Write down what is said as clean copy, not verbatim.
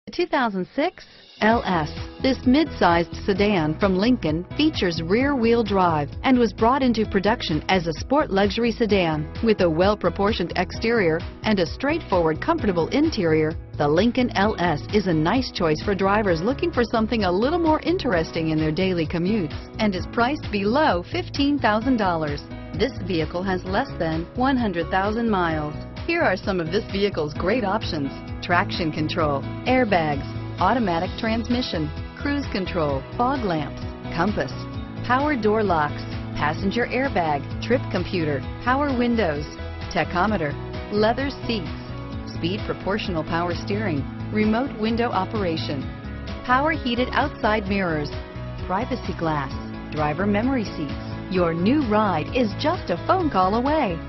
2006 LS. This mid-sized sedan from Lincoln features rear-wheel drive and was brought into production as a sport luxury sedan. With a well-proportioned exterior and a straightforward, comfortable interior, the Lincoln LS is a nice choice for drivers looking for something a little more interesting in their daily commutes and is priced below $15,000. This vehicle has less than 100,000 miles. Here are some of this vehicle's great options: traction control, airbags, automatic transmission, cruise control, fog lamps, compass, power door locks, passenger airbag, trip computer, power windows, tachometer, leather seats, speed proportional power steering, remote window operation, power heated outside mirrors, privacy glass, driver memory seats. Your new ride is just a phone call away.